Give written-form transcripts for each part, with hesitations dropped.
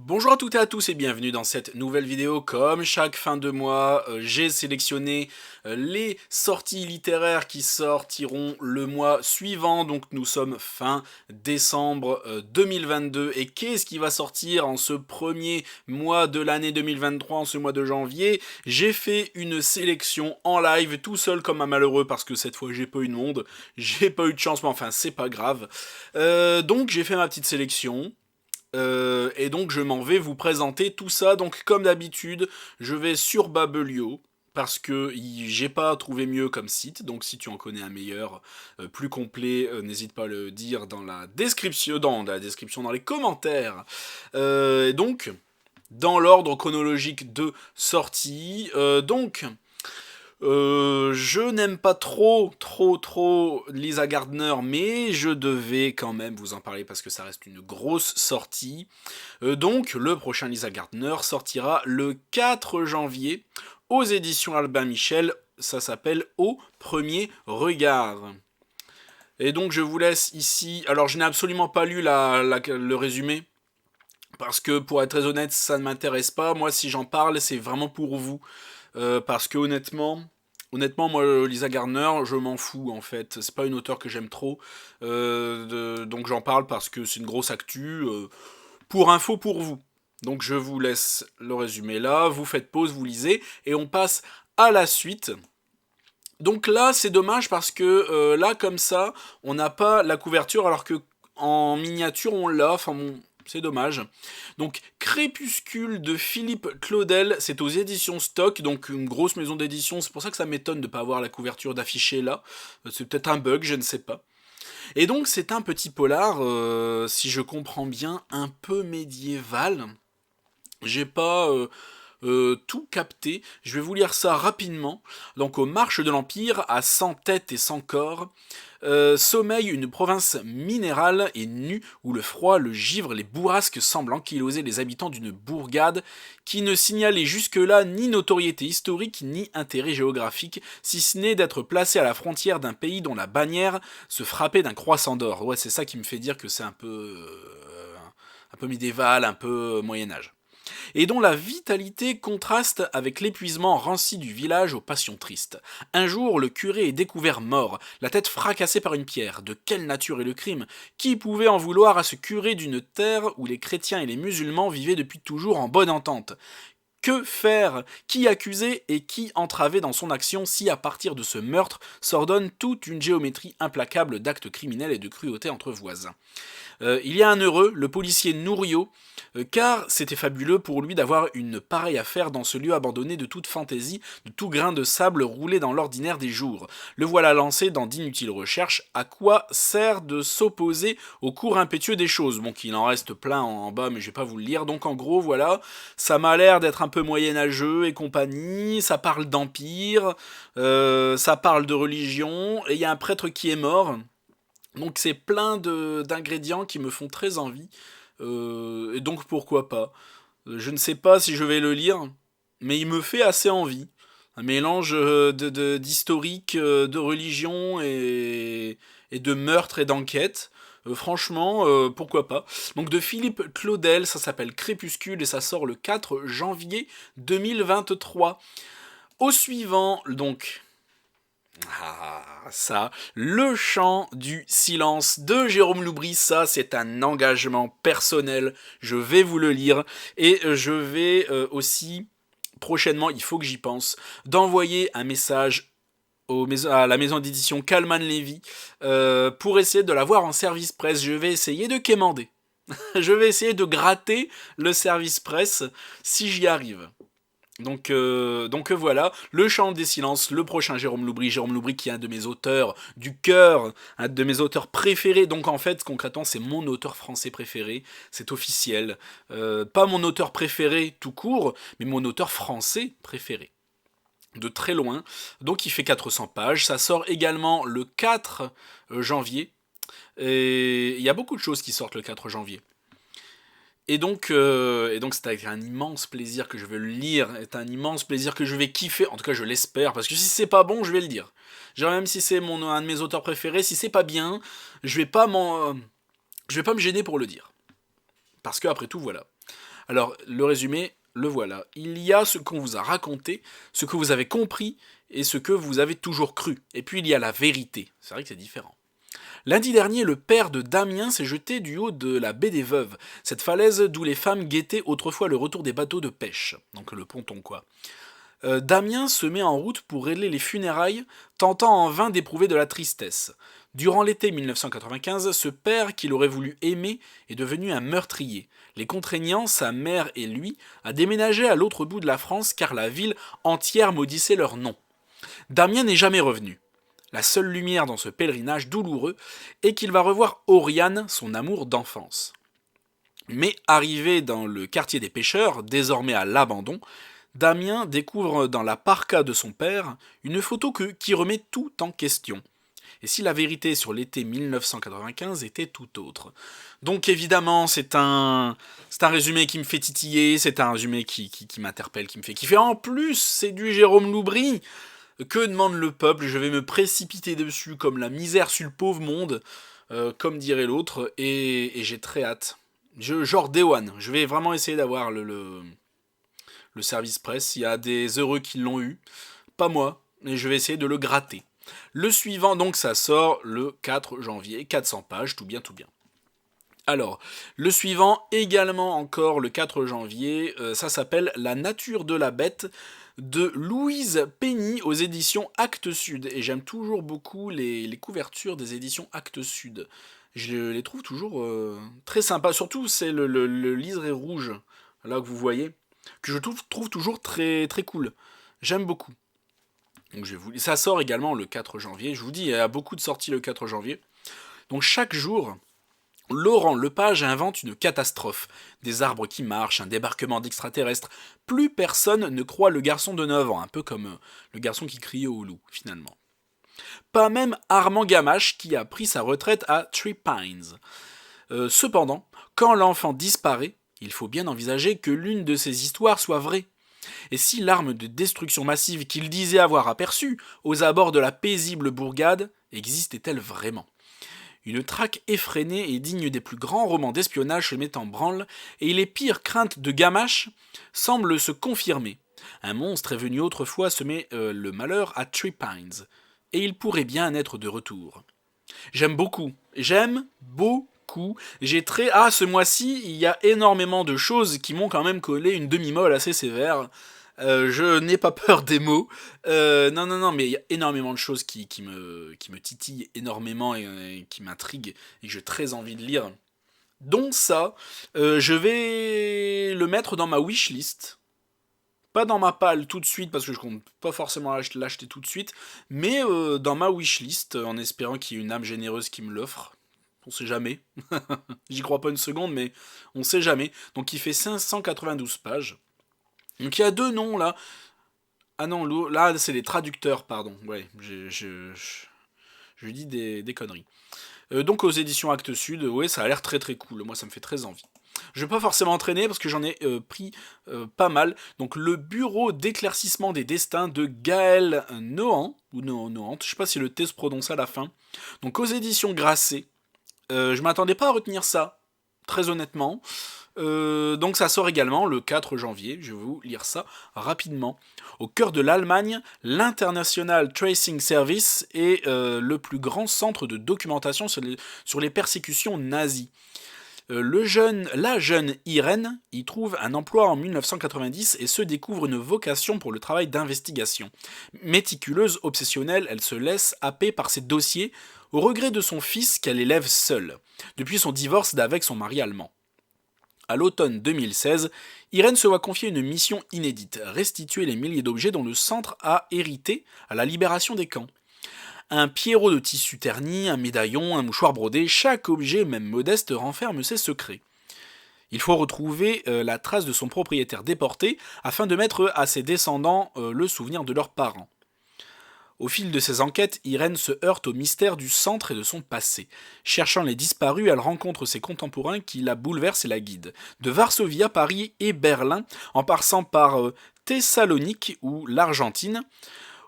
Bonjour à toutes et à tous et bienvenue dans cette nouvelle vidéo. Comme chaque fin de mois, j'ai sélectionné les sorties littéraires qui sortiront le mois suivant. Donc nous sommes fin décembre 2022. Et qu'est-ce qui va sortir en ce premier mois de l'année 2023, en ce mois de janvier? J'ai fait une sélection en live tout seul comme un malheureux parce que cette fois j'ai pas eu de monde. J'ai pas eu de chance mais enfin c'est pas grave. Donc j'ai fait ma petite sélection. Et donc je m'en vais vous présenter tout ça. Donc comme d'habitude, je vais sur Babelio parce que j'ai pas trouvé mieux comme site. Donc si tu en connais un meilleur, plus complet, n'hésite pas à le dire dans les commentaires. Et donc dans l'ordre chronologique de sortie. Je n'aime pas trop Lisa Gardner, mais je devais quand même vous en parler parce que ça reste une grosse sortie. Donc, le prochain Lisa Gardner sortira le 4 janvier aux éditions Albin Michel. Ça s'appelle Au premier regard. Et donc, je vous laisse ici. Alors, je n'ai absolument pas lu le résumé. Parce que pour être très honnête, ça ne m'intéresse pas. Moi, si j'en parle, c'est vraiment pour vous. Parce que honnêtement, moi, Lisa Gardner, je m'en fous en fait. C'est pas une auteure que j'aime trop. Donc j'en parle parce que c'est une grosse actu. Pour info pour vous. Donc je vous laisse le résumé là. Vous faites pause, vous lisez. Et on passe à la suite. Donc là, c'est dommage parce que là, comme ça, on n'a pas la couverture alors que en miniature, on l'a. Enfin bon, c'est dommage. Donc Crépuscule de Philippe Claudel, c'est aux éditions Stock, donc une grosse maison d'édition. C'est pour ça que ça m'étonne de ne pas avoir la couverture d'affiché là. C'est peut-être un bug, je ne sais pas. Et donc c'est un petit polar, si je comprends bien, un peu médiéval. J'ai pas tout capté. Je vais vous lire ça rapidement. Donc, aux marches de l'Empire, à 100 têtes et 100 corps, sommeille une province minérale et nue où le froid, le givre, les bourrasques semblent ankyloser les habitants d'une bourgade qui ne signalait jusque-là ni notoriété historique ni intérêt géographique, si ce n'est d'être placé à la frontière d'un pays dont la bannière se frappait d'un croissant d'or. Ouais, c'est ça qui me fait dire que c'est un peu médiéval, un peu Moyen-Âge et dont la vitalité contraste avec l'épuisement ranci du village aux passions tristes. Un jour, le curé est découvert mort, la tête fracassée par une pierre. De quelle nature est le crime? Qui pouvait en vouloir à ce curé d'une terre où les chrétiens et les musulmans vivaient depuis toujours en bonne entente? Que faire? Qui accuser et qui entraver dans son action si à partir de ce meurtre s'ordonne toute une géométrie implacable d'actes criminels et de cruauté entre voisins? Il y a un heureux, le policier Nouriot, car c'était fabuleux pour lui d'avoir une pareille affaire dans ce lieu abandonné de toute fantaisie, de tout grain de sable roulé dans l'ordinaire des jours. Le voilà lancé dans d'inutiles recherches. À quoi sert de s'opposer au cours impétueux des choses? Bon, qu'il en reste plein en bas, mais je vais pas vous le lire. Donc en gros, voilà, ça m'a l'air d'être un peu moyenâgeux et compagnie. Ça parle d'empire, ça parle de religion, et il y a un prêtre qui est mort. Donc c'est plein d'ingrédients qui me font très envie. Et donc pourquoi pas. Je ne sais pas si je vais le lire, mais il me fait assez envie. Un mélange d'historique, de religion et de meurtre et d'enquête. Franchement, pourquoi pas. Donc de Philippe Claudel, ça s'appelle Crépuscule et ça sort le 4 janvier 2023. Au suivant, donc, ça, Le Chant du Silence de Jérôme Loubry, ça c'est un engagement personnel, je vais vous le lire, et je vais aussi, prochainement, il faut que j'y pense, d'envoyer un message à la maison d'édition Calman Levy pour essayer de l'avoir en service presse. Je vais essayer de quémander. Je vais essayer de gratter le service presse si j'y arrive. Donc voilà, Le Chant des Silences, le prochain Jérôme Loubry qui est un de mes auteurs du cœur, un de mes auteurs préférés, donc en fait concrètement c'est mon auteur français préféré, c'est officiel, pas mon auteur préféré tout court, mais mon auteur français préféré, de très loin, donc il fait 400 pages, ça sort également le 4 janvier, et il y a beaucoup de choses qui sortent le 4 janvier. Et donc c'est avec un immense plaisir que je vais le lire, c'est un immense plaisir que je vais kiffer, en tout cas je l'espère, parce que si c'est pas bon, je vais le dire. Genre même si c'est un de mes auteurs préférés, si c'est pas bien, je vais pas me gêner pour le dire. Parce que après tout, voilà. Alors, le résumé, le voilà. Il y a ce qu'on vous a raconté, ce que vous avez compris et ce que vous avez toujours cru. Et puis il y a la vérité. C'est vrai que c'est différent. Lundi dernier, le père de Damien s'est jeté du haut de la baie des Veuves, cette falaise d'où les femmes guettaient autrefois le retour des bateaux de pêche. Donc le ponton, quoi. Damien se met en route pour régler les funérailles, tentant en vain d'éprouver de la tristesse. Durant l'été 1995, ce père qu'il aurait voulu aimer est devenu un meurtrier, les contraignant, sa mère et lui, à déménager à l'autre bout de la France car la ville entière maudissait leur nom. Damien n'est jamais revenu. La seule lumière dans ce pèlerinage douloureux est qu'il va revoir Oriane, son amour d'enfance. Mais arrivé dans le quartier des pêcheurs, désormais à l'abandon, Damien découvre dans la parka de son père une photo qui remet tout en question. Et si la vérité sur l'été 1995 était tout autre. Donc évidemment, c'est un résumé qui me fait titiller, c'est un résumé qui m'interpelle, qui me fait kiffer. En plus, c'est du Jérôme Loubry. Que demande le peuple? Je vais me précipiter dessus comme la misère sur le pauvre monde, comme dirait l'autre, et j'ai très hâte. Genre Day One, je vais vraiment essayer d'avoir le service presse. Il y a des heureux qui l'ont eu, pas moi, et je vais essayer de le gratter. Le suivant, donc, ça sort le 4 janvier, 400 pages, tout bien, tout bien. Alors, le suivant, également encore le 4 janvier, ça s'appelle La nature de la bête, de Louise Penny aux éditions Actes Sud. Et j'aime toujours beaucoup les couvertures des éditions Actes Sud. Je les trouve toujours très sympas. Surtout, c'est le liseré rouge, là que vous voyez, que je trouve toujours très, très cool. J'aime beaucoup. Donc ça sort également le 4 janvier. Je vous dis, il y a beaucoup de sorties le 4 janvier. Donc chaque jour, Laurent Lepage invente une catastrophe. Des arbres qui marchent, un débarquement d'extraterrestres. Plus personne ne croit le garçon de 9 ans, un peu comme le garçon qui criait au loup, finalement. Pas même Armand Gamache qui a pris sa retraite à Three Pines. Cependant, quand l'enfant disparaît, il faut bien envisager que l'une de ces histoires soit vraie. Et si l'arme de destruction massive qu'il disait avoir aperçue aux abords de la paisible bourgade existait-elle vraiment? Une traque effrénée et digne des plus grands romans d'espionnage se met en branle, et les pires craintes de Gamache semblent se confirmer. Un monstre est venu autrefois semer le malheur à Three Pines, et il pourrait bien être de retour. J'aime beaucoup. Ce mois-ci, il y a énormément de choses qui m'ont quand même collé une demi-molle assez sévère. Je n'ai pas peur des mots. Non, mais il y a énormément de choses qui me titillent énormément et qui m'intriguent et que j'ai très envie de lire. Donc ça, je vais le mettre dans ma wishlist. Pas dans ma palle tout de suite parce que je compte pas forcément l'acheter tout de suite, mais dans ma wishlist en espérant qu'il y ait une âme généreuse qui me l'offre. On sait jamais. J'y crois pas une seconde, mais on sait jamais. Donc il fait 592 pages. Donc il y a deux noms là. Ah non, là c'est les traducteurs, pardon. Ouais, je dis des conneries. Donc aux éditions Actes Sud, ouais, ça a l'air très très cool. Moi ça me fait très envie. Je ne vais pas forcément entraîner parce que j'en ai pris pas mal. Donc le bureau d'éclaircissement des destins de Gaël Nohant, ou Nohant, je sais pas si le T se prononce à la fin. Donc aux éditions Grasset. Je m'attendais pas à retenir ça, très honnêtement. Donc ça sort également le 4 janvier, je vais vous lire ça rapidement. Au cœur de l'Allemagne, l'International Tracing Service est le plus grand centre de documentation sur les persécutions nazies. La jeune Irène y trouve un emploi en 1990 et se découvre une vocation pour le travail d'investigation. Méticuleuse, obsessionnelle, elle se laisse happer par ses dossiers, au regret de son fils qu'elle élève seule, depuis son divorce d'avec son mari allemand. À l'automne 2016, Irène se voit confier une mission inédite, restituer les milliers d'objets dont le centre a hérité à la libération des camps. Un pierrot de tissu terni, un médaillon, un mouchoir brodé, chaque objet, même modeste, renferme ses secrets. Il faut retrouver la trace de son propriétaire déporté afin de mettre à ses descendants le souvenir de leurs parents. Au fil de ses enquêtes, Irène se heurte au mystère du centre et de son passé. Cherchant les disparus, elle rencontre ses contemporains qui la bouleversent et la guident. De Varsovie à Paris et Berlin, en passant par Thessalonique ou l'Argentine,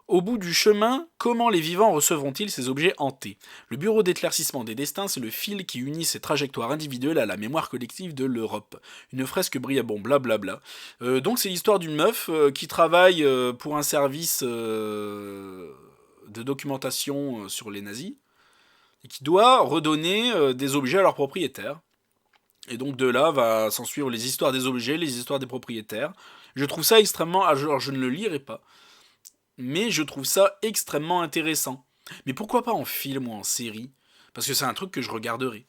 Au bout du chemin, comment les vivants recevront-ils ces objets hantés? Le bureau d'éclaircissement des destins, c'est le fil qui unit ces trajectoires individuelles à la mémoire collective de l'Europe. Une fresque brille, bon, blablabla. Donc c'est l'histoire d'une meuf qui travaille pour un service de documentation sur les nazis, et qui doit redonner des objets à leurs propriétaires. Et donc de là va s'en suivre les histoires des objets, les histoires des propriétaires. Je trouve ça extrêmement... Alors je ne le lirai pas, mais je trouve ça extrêmement intéressant. Mais pourquoi pas en film ou en série? Parce que c'est un truc que je regarderai.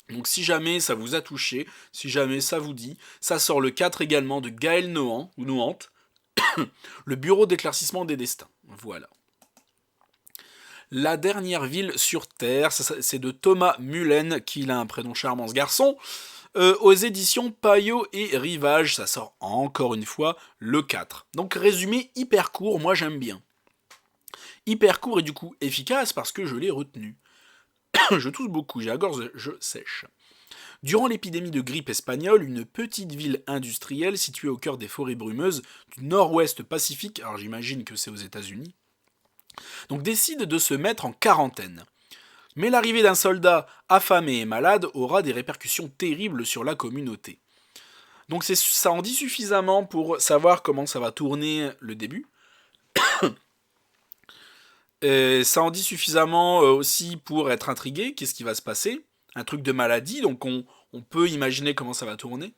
Donc si jamais ça vous a touché, si jamais ça vous dit, ça sort le 4 également de Gaël Nohan, ou Nohant, le bureau d'éclaircissement des destins. Voilà. La dernière ville sur Terre, c'est de Thomas Mullen, qu'il a un prénom charmant ce garçon, aux éditions Payot et Rivage, ça sort encore une fois le 4. Donc résumé hyper court, moi j'aime bien. Hyper court et du coup efficace parce que je l'ai retenu. Je tousse beaucoup, j'ai la gorge sèche. Durant l'épidémie de grippe espagnole, une petite ville industrielle située au cœur des forêts brumeuses du nord-ouest Pacifique, alors j'imagine que c'est aux États-Unis, donc décide de se mettre en quarantaine. Mais l'arrivée d'un soldat affamé et malade aura des répercussions terribles sur la communauté. Donc ça en dit suffisamment pour savoir comment ça va tourner le début. Et ça en dit suffisamment aussi pour être intrigué, qu'est-ce qui va se passer. Un truc de maladie, donc on peut imaginer comment ça va tourner.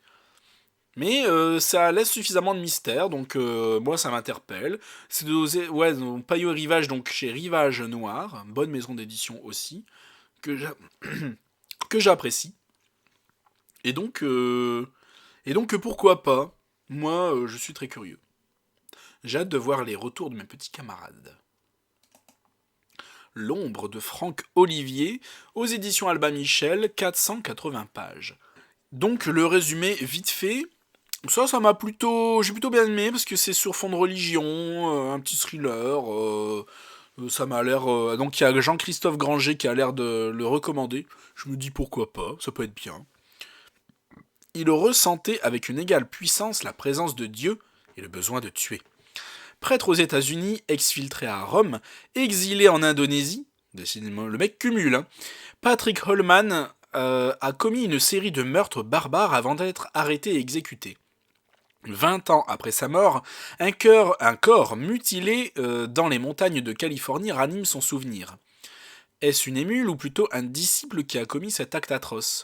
Mais ça laisse suffisamment de mystère, donc moi ça m'interpelle. C'est de ouais, Payot Rivage, donc chez Rivage Noir, bonne maison d'édition aussi, que j'apprécie. Et donc pourquoi pas? Moi je suis très curieux. J'ai hâte de voir les retours de mes petits camarades. L'ombre de Franck Olivier, aux éditions Albin Michel, 480 pages. Donc le résumé vite fait. Ça m'a plutôt... J'ai plutôt bien aimé parce que c'est sur fond de religion, un petit thriller. Ça m'a l'air... Donc il y a Jean-Christophe Granger qui a l'air de le recommander. Je me dis pourquoi pas, ça peut être bien. Il ressentait avec une égale puissance la présence de Dieu et le besoin de tuer. Prêtre aux États-Unis, exfiltré à Rome, exilé en Indonésie, décidément le mec cumule, hein. Patrick Holman a commis une série de meurtres barbares avant d'être arrêté et exécuté. 20 ans après sa mort, un corps mutilé dans les montagnes de Californie ranime son souvenir. Est-ce une émule ou plutôt un disciple qui a commis cet acte atroce?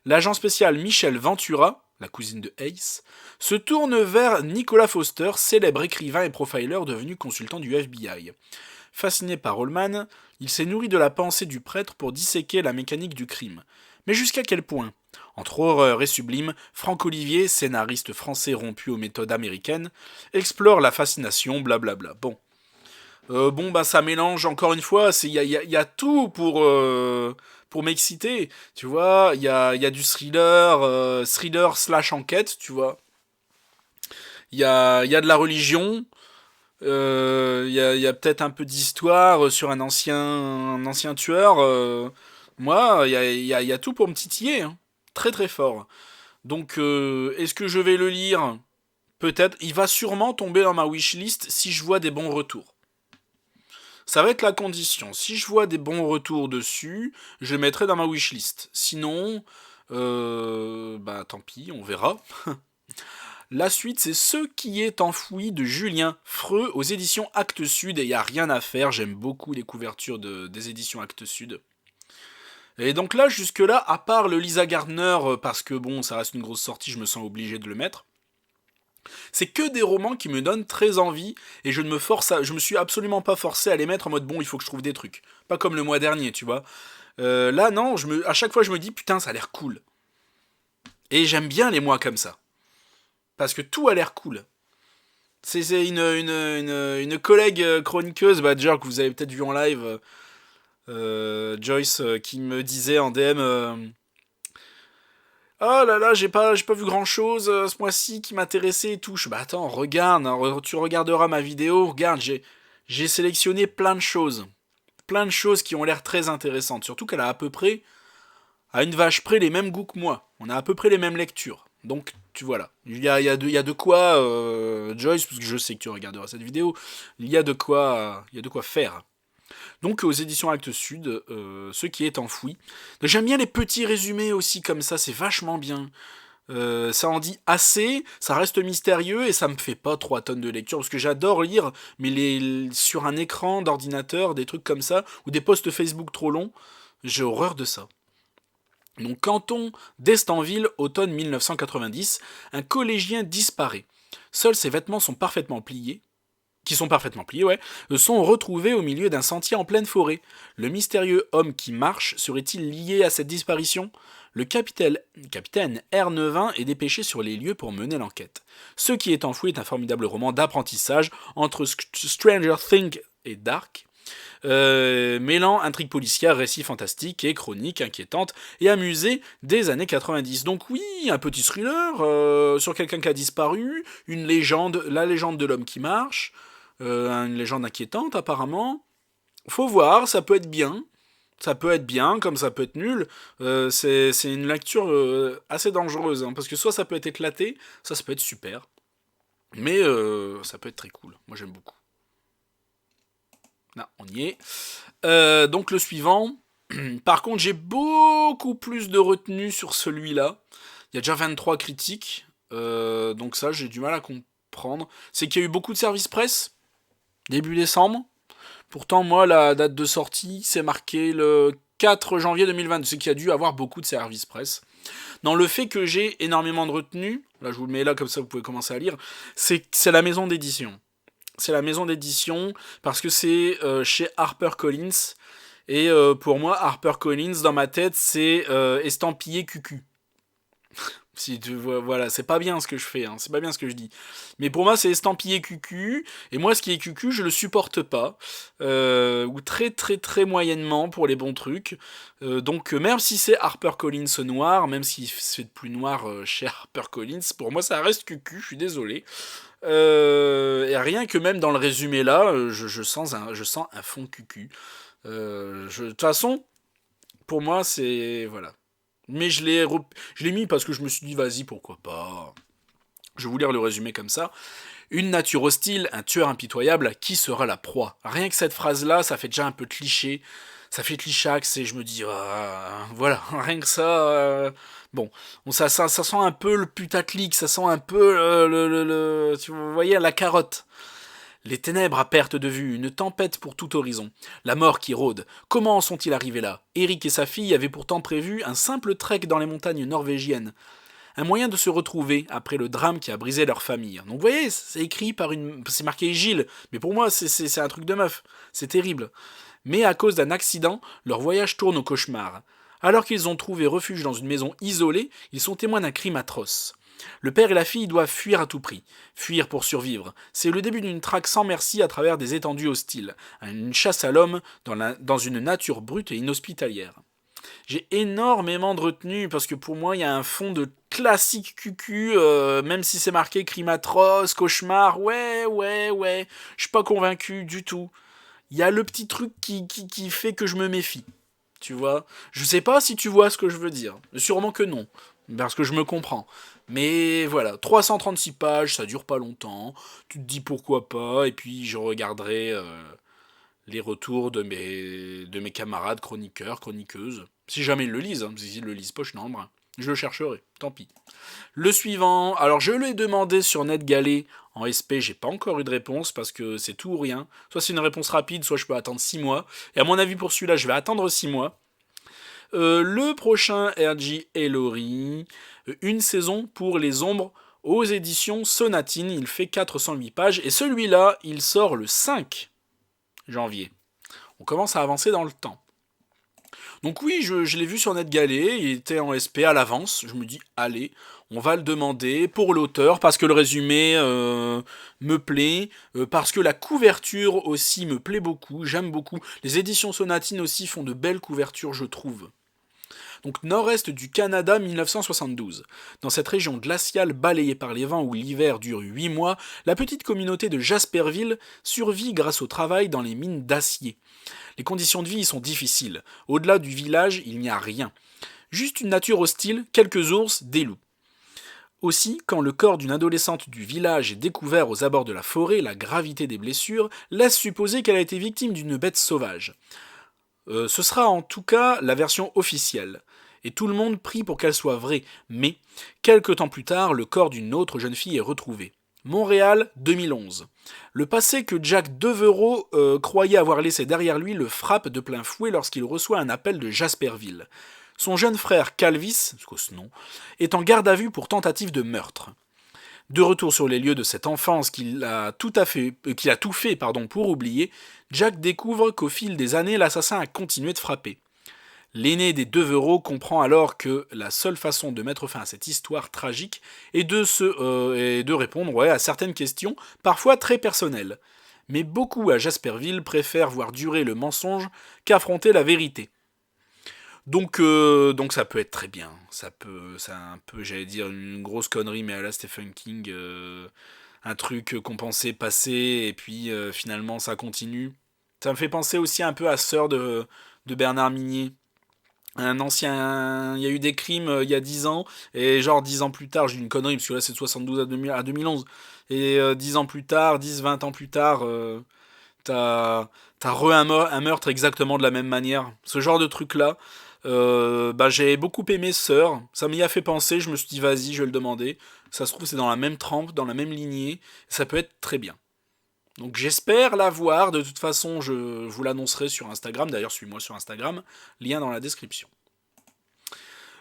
L'agent spécial Michelle Ventura, la cousine de Ace, se tourne vers Nicolas Foster, célèbre écrivain et profiler devenu consultant du FBI. Fasciné par Holman, il s'est nourri de la pensée du prêtre pour disséquer la mécanique du crime. Mais jusqu'à quel point? Entre horreur et sublime, Franck Olivier, scénariste français rompu aux méthodes américaines, explore la fascination, blablabla. Bon. Ça mélange encore une fois, il y a tout pour m'exciter, tu vois, il y a du thriller, thriller slash enquête, tu vois. Il y a de la religion, y a peut-être un peu d'histoire sur un ancien tueur. Moi, il y a tout pour me titiller, hein. Très très fort. Donc, est-ce que je vais le lire? Peut-être. Il va sûrement tomber dans ma wishlist si je vois des bons retours. Ça va être la condition. Si je vois des bons retours dessus, je le mettrai dans ma wishlist. Sinon, tant pis, on verra. La suite, c'est Ce qui est enfoui de Julien Freux aux éditions Actes Sud. Et il n'y a rien à faire, j'aime beaucoup les couvertures des éditions Actes Sud. Et donc là, jusque-là, à part le Lisa Gardner, parce que bon, ça reste une grosse sortie, je me sens obligé de le mettre. C'est que des romans qui me donnent très envie, et je me suis absolument pas forcé à les mettre en mode bon, il faut que je trouve des trucs. Pas comme le mois dernier, tu vois. Là, non, à chaque fois, je me dis putain, ça a l'air cool. Et j'aime bien les mois comme ça. Parce que tout a l'air cool. C'est une collègue chroniqueuse, déjà que vous avez peut-être vu en live, Joyce, qui me disait en DM oh là là, j'ai pas vu grand chose ce mois-ci qui m'intéressait et tout. Attends, regarde, hein, tu regarderas ma vidéo, regarde, j'ai sélectionné plein de choses. Plein de choses qui ont l'air très intéressantes. Surtout qu'elle a à peu près, à une vache près, les mêmes goûts que moi. On a à peu près les mêmes lectures. Donc, voilà. Il y a de quoi, Joyce, parce que je sais que tu regarderas cette vidéo, il y a de quoi faire. Donc, aux éditions Actes Sud, ce qui est enfoui. J'aime bien les petits résumés aussi comme ça, c'est vachement bien. Ça en dit assez, ça reste mystérieux et ça me fait pas 3 tonnes de lecture parce que j'adore lire, mais sur un écran d'ordinateur, des trucs comme ça, ou des posts Facebook trop longs, j'ai horreur de ça. Donc, canton d'Estanville, automne 1990, un collégien disparaît. Seuls ses vêtements sont parfaitement pliés, ouais, sont retrouvés au milieu d'un sentier en pleine forêt. Le mystérieux homme qui marche serait-il lié à cette disparition ? Le capitaine Ernevin est dépêché sur les lieux pour mener l'enquête. Ce qui est enfoui est un formidable roman d'apprentissage entre Stranger Things et Dark, mêlant intrigue policière, récit fantastique et chronique inquiétante et amusée des années 90. Donc oui, un petit thriller sur quelqu'un qui a disparu, la légende de l'homme qui marche, une légende inquiétante apparemment. Faut voir, ça peut être bien. Ça peut être bien, comme ça peut être nul. C'est une lecture assez dangereuse, hein, parce que soit ça peut être éclaté, ça peut être super. Mais ça peut être très cool. Moi j'aime beaucoup. Là, on y est. Donc le suivant. Par contre, j'ai beaucoup plus de retenue sur celui-là. Il y a déjà 23 critiques. Donc ça, j'ai du mal à comprendre. C'est qu'il y a eu beaucoup de services presse. Début décembre. Pourtant, moi, la date de sortie, c'est marqué le 4 janvier 2022. C'est qu'il y a dû avoir beaucoup de services presse. Dans le fait que j'ai énormément de retenue, là je vous le mets là comme ça vous pouvez commencer à lire, c'est la maison d'édition. C'est la maison d'édition parce que c'est chez HarperCollins. Et pour moi, HarperCollins, dans ma tête, c'est estampillé QQ. Si tu vois, voilà, c'est pas bien ce que je fais, hein, c'est pas bien ce que je dis. Mais pour moi, c'est estampillé QQ, et moi, ce qui est QQ, je le supporte pas, ou très très très moyennement pour les bons trucs. Donc, même si c'est HarperCollins noir, même s'il se fait de plus noir chez HarperCollins, pour moi, ça reste QQ, je suis désolé. Et rien que même dans le résumé là, je sens un fond QQ. De toute façon, pour moi, c'est. Voilà. Mais je l'ai mis parce que je me suis dit, vas-y, pourquoi pas. Je vais vous lire le résumé comme ça. Une nature hostile, un tueur impitoyable, qui sera la proie ? Rien que cette phrase-là, ça fait déjà un peu cliché. Ça fait clichax et je me dis, voilà, rien que ça. Bon, ça sent un peu le putaclic, ça sent un peu vous voyez, la carotte. Les ténèbres à perte de vue, une tempête pour tout horizon. La mort qui rôde. Comment en sont-ils arrivés là ? Eric et sa fille avaient pourtant prévu un simple trek dans les montagnes norvégiennes. Un moyen de se retrouver après le drame qui a brisé leur famille. Donc vous voyez, c'est écrit par une... C'est marqué Gilles, mais pour moi c'est un truc de meuf. C'est terrible. Mais à cause d'un accident, leur voyage tourne au cauchemar. Alors qu'ils ont trouvé refuge dans une maison isolée, ils sont témoins d'un crime atroce. Le père et la fille doivent fuir à tout prix. Fuir pour survivre. C'est le début d'une traque sans merci à travers des étendues hostiles. Une chasse à l'homme dans une nature brute et inhospitalière. J'ai énormément de retenue parce que pour moi il y a un fond de classique cucu, même si c'est marqué crime atroce, cauchemar, ouais, je suis pas convaincu du tout. Il y a le petit truc qui fait que je me méfie. Tu vois ? Je sais pas si tu vois ce que je veux dire. Sûrement que non. Parce que je me comprends. Mais voilà, 336 pages, ça dure pas longtemps. Tu te dis pourquoi pas, et puis je regarderai les retours de mes camarades chroniqueurs, chroniqueuses. Si jamais ils le lisent, hein, s'ils le lisent pas, je suis nombre. Je le chercherai, tant pis. Le suivant, alors je l'ai demandé sur NetGalley en SP, j'ai pas encore eu de réponse parce que c'est tout ou rien. Soit c'est une réponse rapide, soit je peux attendre 6 mois. Et à mon avis pour celui-là, je vais attendre 6 mois. Le prochain RJ et Laurie, une saison pour les ombres aux éditions Sonatine, il fait 408 pages et celui-là, il sort le 5 janvier. On commence à avancer dans le temps. Donc oui, je l'ai vu sur NetGalley, il était en SP à l'avance, je me dis, allez, on va le demander pour l'auteur, parce que le résumé me plaît, parce que la couverture aussi me plaît beaucoup, j'aime beaucoup. Les éditions Sonatine aussi font de belles couvertures, je trouve. Donc nord-est du Canada 1972. Dans cette région glaciale balayée par les vents où l'hiver dure 8 mois, la petite communauté de Jasperville survit grâce au travail dans les mines d'acier. Les conditions de vie y sont difficiles. Au-delà du village, il n'y a rien. Juste une nature hostile, quelques ours, des loups. Aussi, quand le corps d'une adolescente du village est découvert aux abords de la forêt, la gravité des blessures laisse supposer qu'elle a été victime d'une bête sauvage. Ce sera en tout cas la version officielle. Et tout le monde prie pour qu'elle soit vraie. Mais, quelque temps plus tard, le corps d'une autre jeune fille est retrouvé. Montréal, 2011. Le passé que Jack Devereaux croyait avoir laissé derrière lui le frappe de plein fouet lorsqu'il reçoit un appel de Jasperville. Son jeune frère Calvis, ce nom, est en garde à vue pour tentative de meurtre. De retour sur les lieux de cette enfance qu'il a tout fait pour oublier, Jack découvre qu'au fil des années, l'assassin a continué de frapper. L'aîné des Devereaux comprend alors que la seule façon de mettre fin à cette histoire tragique est de répondre à certaines questions, parfois très personnelles. Mais beaucoup à Jasperville préfèrent voir durer le mensonge qu'affronter la vérité. Donc ça peut être très bien. C'est un peu, j'allais dire, une grosse connerie, mais à la Stephen King, un truc qu'on pensait passer, et puis finalement ça continue. Ça me fait penser aussi un peu à Sœur de Bernard Minier. Un ancien. Il y a eu des crimes il y a 10 ans, et genre 10 ans plus tard, j'ai une connerie, parce que là c'est de 72 à 2011, et 10 ans plus tard, 10-20 ans plus tard, t'as, un meurtre exactement de la même manière. Ce genre de truc-là, j'ai beaucoup aimé Sœur, ça m'y a fait penser, je me suis dit vas-y, je vais le demander. Ça se trouve, c'est dans la même trempe, dans la même lignée, ça peut être très bien. Donc j'espère l'avoir, de toute façon je vous l'annoncerai sur Instagram, d'ailleurs suis-moi sur Instagram, lien dans la description.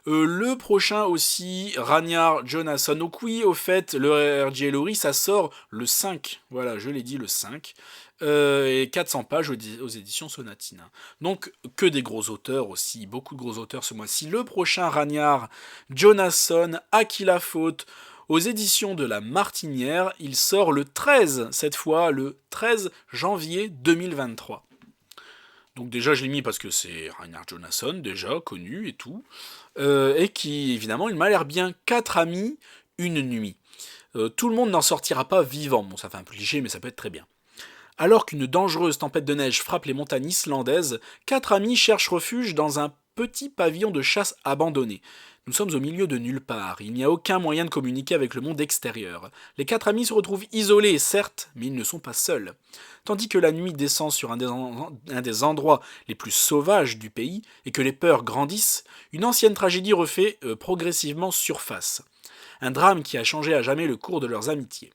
Le prochain aussi, Ranyard Jonasson. Donc oui, au fait, le R.J. Lowry, ça sort le 5, voilà, je l'ai dit, le 5, et 400 pages aux éditions Sonatine. Donc que des gros auteurs aussi, beaucoup de gros auteurs ce mois-ci. Le prochain, Ranyard Jonasson, À qui la faute, aux éditions de La Martinière, il sort le 13, cette fois le 13 janvier 2023. Donc déjà je l'ai mis parce que c'est Ranyard Jonasson, déjà connu et tout, et qui évidemment il m'a l'air bien. 4 amis, une nuit. Tout le monde n'en sortira pas vivant, bon ça fait un peu cliché mais ça peut être très bien. Alors qu'une dangereuse tempête de neige frappe les montagnes islandaises, 4 amis cherchent refuge dans un petit pavillon de chasse abandonné. Nous sommes au milieu de nulle part, il n'y a aucun moyen de communiquer avec le monde extérieur. Les 4 amis se retrouvent isolés, certes, mais ils ne sont pas seuls. Tandis que la nuit descend sur un des endroits les plus sauvages du pays et que les peurs grandissent, une ancienne tragédie refait progressivement surface. Un drame qui a changé à jamais le cours de leurs amitiés.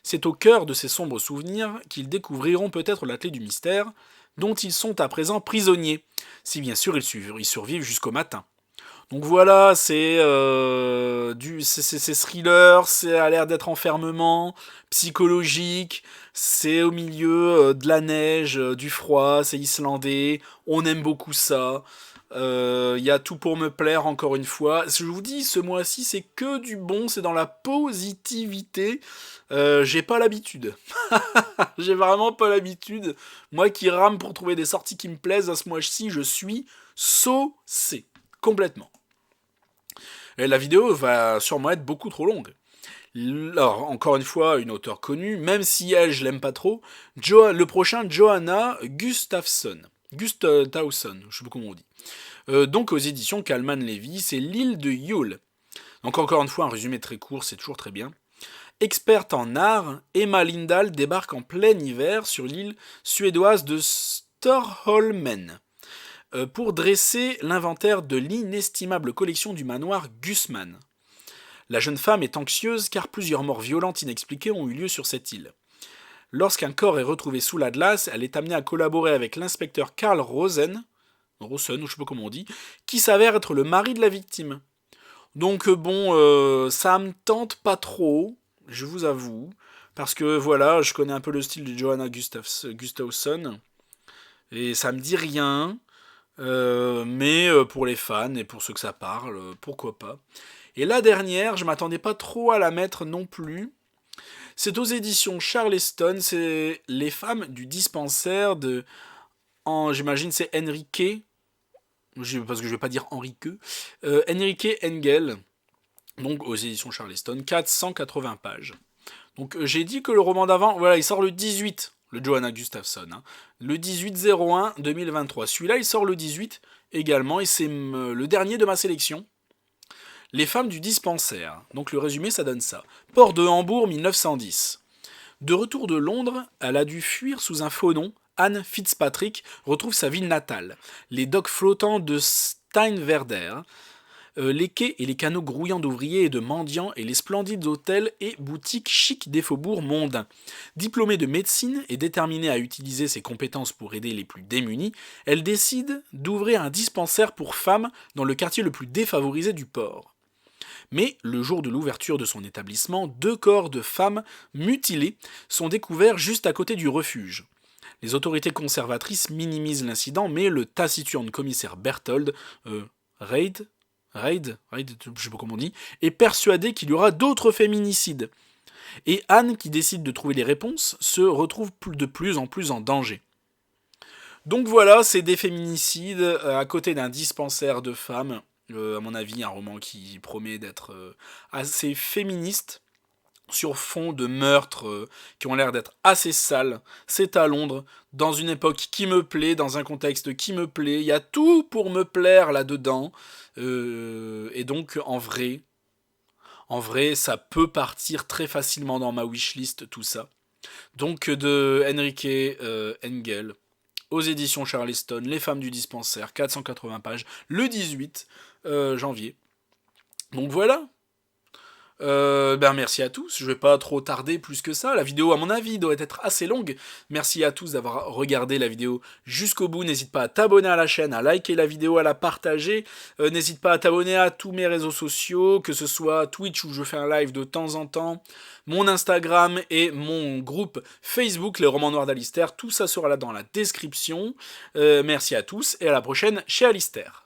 C'est au cœur de ces sombres souvenirs qu'ils découvriront peut-être la clé du mystère, dont ils sont à présent prisonniers, si bien sûr ils survivent jusqu'au matin. Donc voilà, c'est thriller, c'est à l'air d'être enfermement, psychologique, c'est au milieu de la neige, du froid, c'est islandais, on aime beaucoup ça. Y a tout pour me plaire encore une fois. Je vous dis, ce mois-ci c'est que du bon, c'est dans la positivité. J'ai pas l'habitude. J'ai vraiment pas l'habitude. Moi qui rame pour trouver des sorties qui me plaisent, à ce mois-ci je suis saucé. Complètement. Et la vidéo va sûrement être beaucoup trop longue. Alors, encore une fois, une auteure connue, même si elle, je l'aime pas trop, le prochain, Johanna Gustafsson. Gustafsson, je sais pas comment on dit. Donc aux éditions Kalman Levy, c'est l'île de Yule. Donc encore une fois, un résumé très court, c'est toujours très bien. Experte en art, Emma Lindahl débarque en plein hiver sur l'île suédoise de Storholmen pour dresser l'inventaire de l'inestimable collection du manoir Gusman. La jeune femme est anxieuse car plusieurs morts violentes inexpliquées ont eu lieu sur cette île. Lorsqu'un corps est retrouvé sous la glace, elle est amenée à collaborer avec l'inspecteur Karl Rosen, ou je sais pas comment on dit, qui s'avère être le mari de la victime. Donc ça me tente pas trop, je vous avoue, parce que voilà, je connais un peu le style de Johanna Gustafsson, et ça me dit rien. Mais pour les fans et pour ceux que ça parle, pourquoi pas. Et la dernière, je m'attendais pas trop à la mettre non plus. C'est aux éditions Charleston, c'est Les femmes du dispensaire de... j'imagine c'est Enrique, parce que je vais pas dire Enrique, Enrique Engel, donc aux éditions Charleston, 480 pages. Donc j'ai dit que le roman d'avant, voilà, il sort le 18, le Johanna Gustafsson, hein, le 18-01-2023. Celui-là, il sort le 18 également, et c'est le dernier de ma sélection. Les femmes du dispensaire. Donc le résumé, ça donne ça. Port de Hambourg, 1910. De retour de Londres, elle a dû fuir sous un faux nom. Anne Fitzpatrick retrouve sa ville natale, les docks flottants de Steinwerder, les quais et les canaux grouillants d'ouvriers et de mendiants et les splendides hôtels et boutiques chics des faubourgs mondains. Diplômée de médecine et déterminée à utiliser ses compétences pour aider les plus démunis, elle décide d'ouvrir un dispensaire pour femmes dans le quartier le plus défavorisé du port. Mais le jour de l'ouverture de son établissement, 2 corps de femmes mutilées sont découverts juste à côté du refuge. Les autorités conservatrices minimisent l'incident, mais le taciturne commissaire Berthold, Reid, je sais pas comment on dit, est persuadé qu'il y aura d'autres féminicides. Et Anne, qui décide de trouver des réponses, se retrouve de plus en plus en danger. Donc voilà, c'est des féminicides à côté d'un dispensaire de femmes. À mon avis, un roman qui promet d'être assez féministe, sur fond de meurtres qui ont l'air d'être assez sales. C'est à Londres, dans une époque qui me plaît, dans un contexte qui me plaît. Il y a tout pour me plaire là-dedans. Et donc, en vrai, ça peut partir très facilement dans ma wishlist, tout ça. Donc, de Henrique Engel, aux éditions Charleston, Les femmes du dispensaire, 480 pages, le 18 janvier. Donc voilà. Merci à tous, je vais pas trop tarder plus que ça, la vidéo à mon avis doit être assez longue, merci à tous d'avoir regardé la vidéo jusqu'au bout, n'hésite pas à t'abonner à la chaîne, à liker la vidéo, à la partager, n'hésite pas à t'abonner à tous mes réseaux sociaux, que ce soit Twitch où je fais un live de temps en temps, mon Instagram et mon groupe Facebook, les romans noirs d'Alistair, tout ça sera là dans la description, merci à tous et à la prochaine chez Alistair.